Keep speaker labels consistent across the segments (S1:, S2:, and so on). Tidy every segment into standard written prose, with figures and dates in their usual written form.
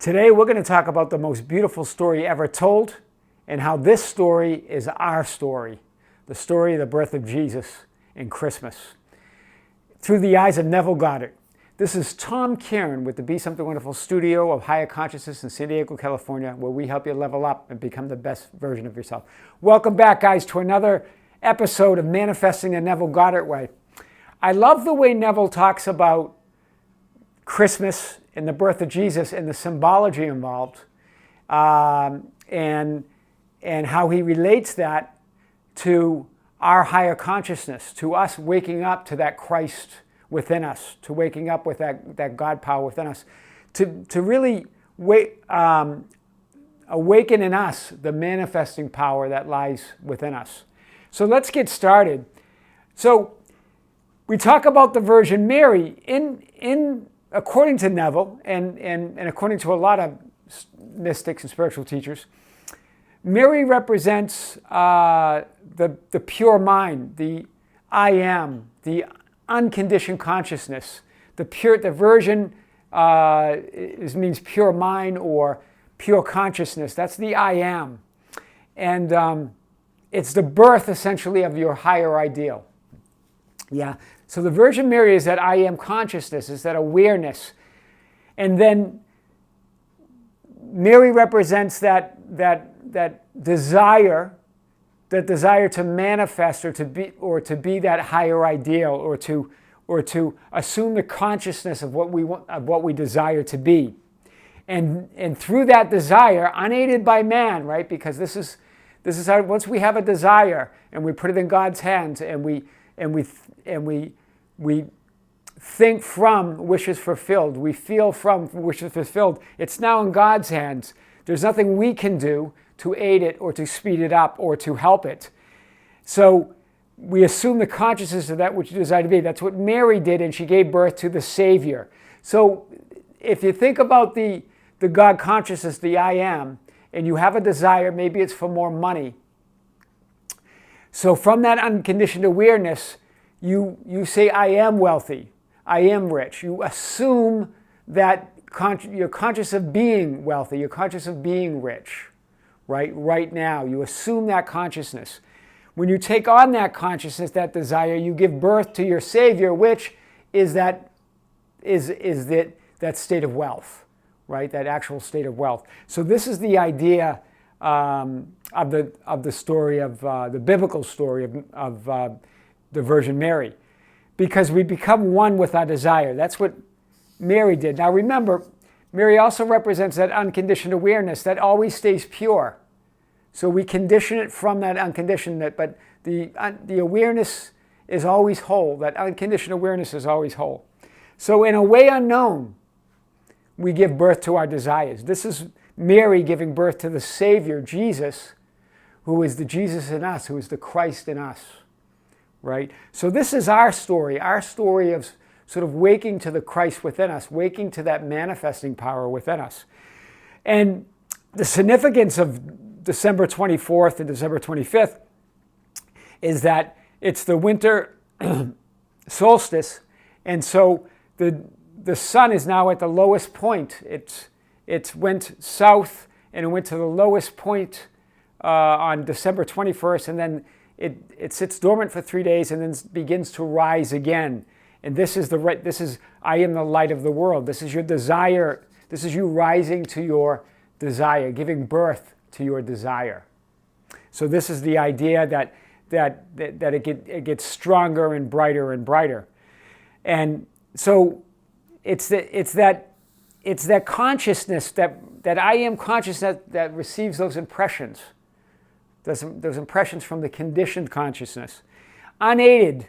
S1: Today we're going to talk about the most beautiful story ever told and how this story is our story, the story of the birth of Jesus in Christmas, through the eyes of Neville Goddard. This is Tom Kieran with the Be Something Wonderful studio of Higher Consciousness in San Diego, California, where we help you level up and become the best version of yourself. Welcome back, guys, to another episode of Manifesting the Neville Goddard Way. I love the way Neville talks about Christmas and the birth of Jesus and the symbology involved, and how he relates that to our higher consciousness, to us waking up to that Christ within us, to waking up with that God power within us, to really awaken in us the manifesting power that lies within us. So let's get started. So we talk about the Virgin Mary according to Neville and according to a lot of mystics and spiritual teachers. Mary represents the pure mind, the I am, the unconditioned consciousness. The Virgin means pure mind or pure consciousness. That's the I am. And it's the birth, essentially, of your higher ideal. Yeah. So the Virgin Mary is that I am consciousness, is that awareness. And then Mary represents that desire to manifest or to be that higher ideal, or to assume the consciousness of what we desire to be. And through that desire, unaided by man, right? Because this is how, once we have a desire and we put it in God's hands and we think from wishes fulfilled, we feel from wishes fulfilled, it's now in God's hands. There's nothing we can do to aid it or to speed it up or to help it. So we assume the consciousness of that which you desire to be. That's what Mary did, and she gave birth to the Savior. So if you think about the God consciousness, the I am, and you have a desire, maybe it's for more money. So from that unconditioned awareness, you say, I am wealthy, I am rich. You assume that you're conscious of being wealthy, you're conscious of being rich, right now. You assume that consciousness. When you take on that consciousness, that desire, you give birth to your Savior, which is that state of wealth, right? That actual state of wealth. So this is the idea of the story of the biblical story of the Virgin Mary, because we become one with our desire. That's what Mary did. Now remember, Mary also represents that unconditioned awareness that always stays pure. So we condition it from that unconditioned, but the awareness is always whole. That unconditioned awareness is always whole. So in a way unknown, we give birth to our desires. This is Mary giving birth to the Savior, Jesus, who is the Jesus in us, who is the Christ in us, right? So this is our story of sort of waking to the Christ within us, waking to that manifesting power within us. And the significance of December 24th and December 25th is that it's the winter solstice, and so the sun is now at the lowest point. It went south and it went to the lowest point on December 21st, and then it sits dormant for 3 days and then begins to rise again. And this is I am the light of the world. This is your desire. This is you rising to your desire, giving birth to your desire. So this is the idea that it gets stronger and brighter and brighter. And so it's that consciousness, that I am consciousness that receives those impressions. Those impressions from the conditioned consciousness. Unaided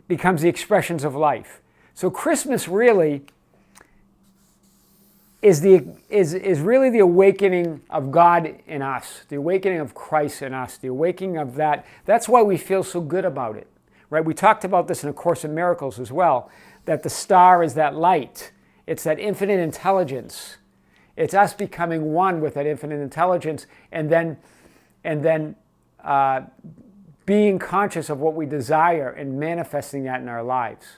S1: becomes the expressions of life. So Christmas really is really the awakening of God in us, the awakening of Christ in us, the awakening of that. That's why we feel so good about it, right? We talked about this in A Course in Miracles as well, that the star is that light. It's that infinite intelligence. It's us becoming one with that infinite intelligence, and then being conscious of what we desire and manifesting that in our lives.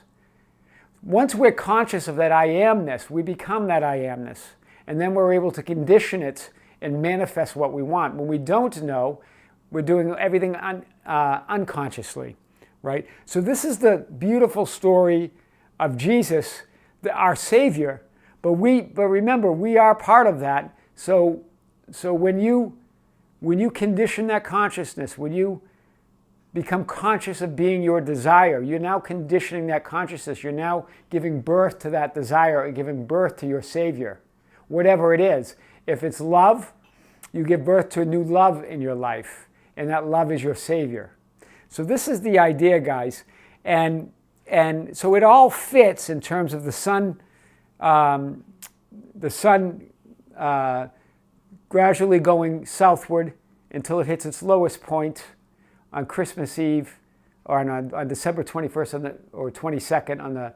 S1: Once we're conscious of that I amness, we become that I amness. And then we're able to condition it and manifest what we want. When we don't know, we're doing everything unconsciously, right? So this is the beautiful story of Jesus, our Savior. But remember, we are part of that. So when you condition that consciousness, when you become conscious of being your desire, you're now conditioning that consciousness. You're now giving birth to that desire or giving birth to your Savior, whatever it is. If it's love, you give birth to a new love in your life, and that love is your Savior. So this is the idea, guys. And so it all fits in terms of the sun gradually going southward until it hits its lowest point on Christmas Eve, or on December 21st or 22nd on the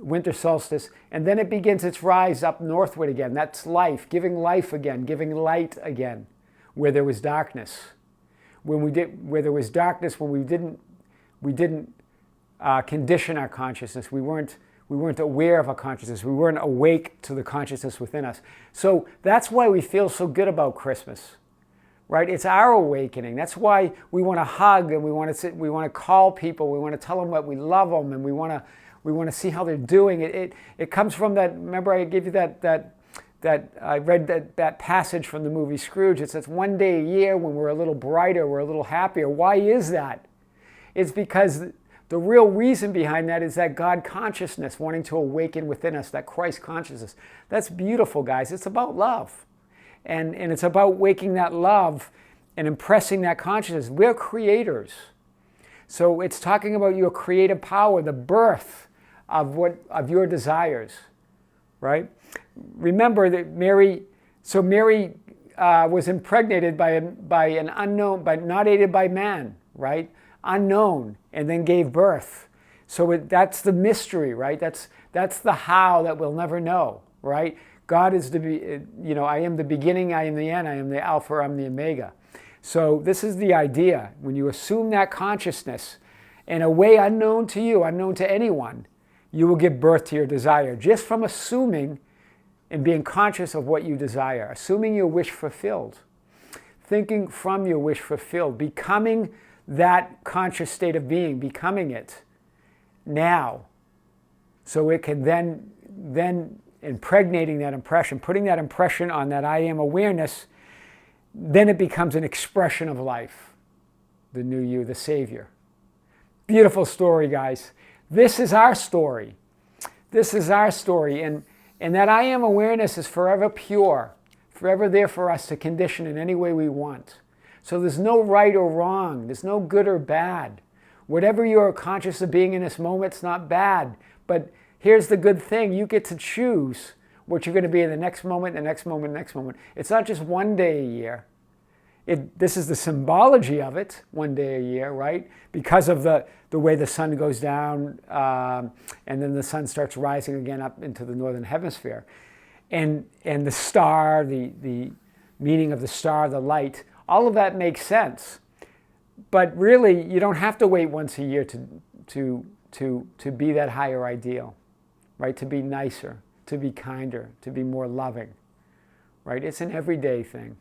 S1: winter solstice, and then it begins its rise up northward again. That's life again, giving light again, where there was darkness. Where there was darkness, when we didn't condition our consciousness. We weren't aware of our consciousness. We weren't awake to the consciousness within us. So that's why we feel so good about Christmas. Right? It's our awakening. That's why we want to hug and we want to call people. We want to tell them that we love them, and we want to see how they're doing. It comes from that. Remember, I gave you that I read that passage from the movie Scrooge. It says one day a year when we're a little brighter, we're a little happier. Why is that? It's because the real reason behind that is that God consciousness wanting to awaken within us, that Christ consciousness. That's beautiful, guys. It's about love. And it's about waking that love and impressing that consciousness. We're creators. So it's talking about your creative power, the birth of your desires, right? Remember that Mary was impregnated by an unknown, but not aided by man, right? Unknown, and then gave birth. So that's the mystery, right? That's the how that we'll never know, right? God is I am the beginning, I am the end, I am the Alpha, I'm the Omega. So this is the idea. When you assume that consciousness in a way unknown to you, unknown to anyone, you will give birth to your desire just from assuming and being conscious of what you desire, assuming your wish fulfilled, thinking from your wish fulfilled, becoming that conscious state of being, becoming it now. So it can then impregnating that impression, putting that impression on that I am awareness, then it becomes an expression of life, the new you, the Savior. Beautiful story, guys. This is our story. This is our story. And that I am awareness is forever pure, forever there for us to condition in any way we want. So there's no right or wrong. There's no good or bad. Whatever you're conscious of being in this moment, it's not bad. But here's the good thing. You get to choose what you're going to be in the next moment, the next moment, the next moment. It's not just one day a year. This is the symbology of it, one day a year, right? Because of the way the sun goes down and then the sun starts rising again up into the northern hemisphere. And the star, the meaning of the star, the light, all of that makes sense. But really, you don't have to wait once a year to be that higher ideal, right? To be nicer, to be kinder, to be more loving, right? It's an everyday thing.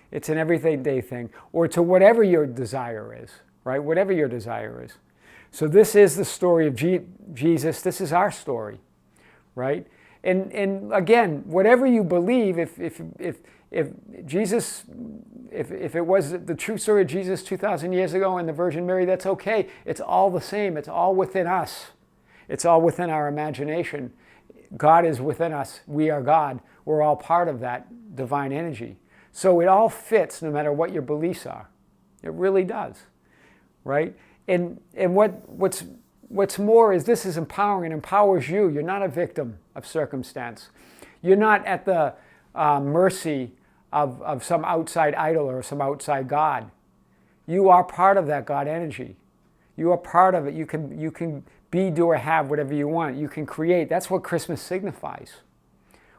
S1: It's an everyday thing, or to whatever your desire is, right? Whatever your desire is. So this is the story of Jesus. This is our story, right? And again, whatever you believe, if Jesus, if it was the true story of Jesus 2,000 years ago and the Virgin Mary, that's okay. It's all the same. It's all within us. It's all within our imagination. God is within us. We are God. We're all part of that divine energy. So it all fits no matter what your beliefs are. It really does, right? And what's more is this is empowering. It empowers you. You're not a victim of circumstance. You're not at the mercy of some outside idol or some outside God. You are part of that God energy. You are part of it. You can be, do, or have whatever you want. You can create. That's what Christmas signifies.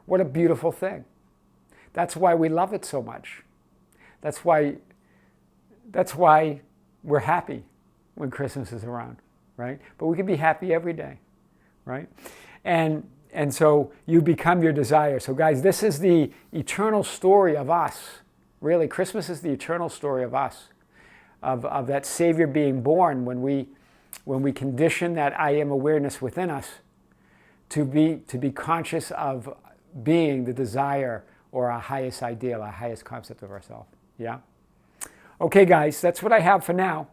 S1: What a beautiful thing. That's why we love it so much. That's why we're happy when Christmas is around, right? But we can be happy every day, right? And And so you become your desire. So guys, this is the eternal story of us. Really, Christmas is the eternal story of us, of that Savior being born when we condition that I am awareness within us to be conscious of being the desire or our highest ideal, our highest concept of ourselves. Yeah? Okay, guys, that's what I have for now.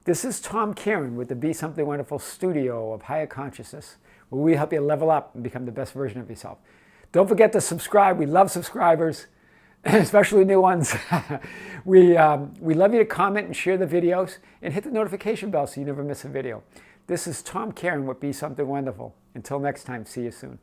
S1: This is Tom Kieran with the Be Something Wonderful studio of Higher Consciousness, where we help you level up and become the best version of yourself. Don't forget to subscribe. We love subscribers, especially new ones. We love you to comment and share the videos and hit the notification bell so you never miss a video. This is Tom Kieran with Be Something Wonderful. Until next time, see you soon.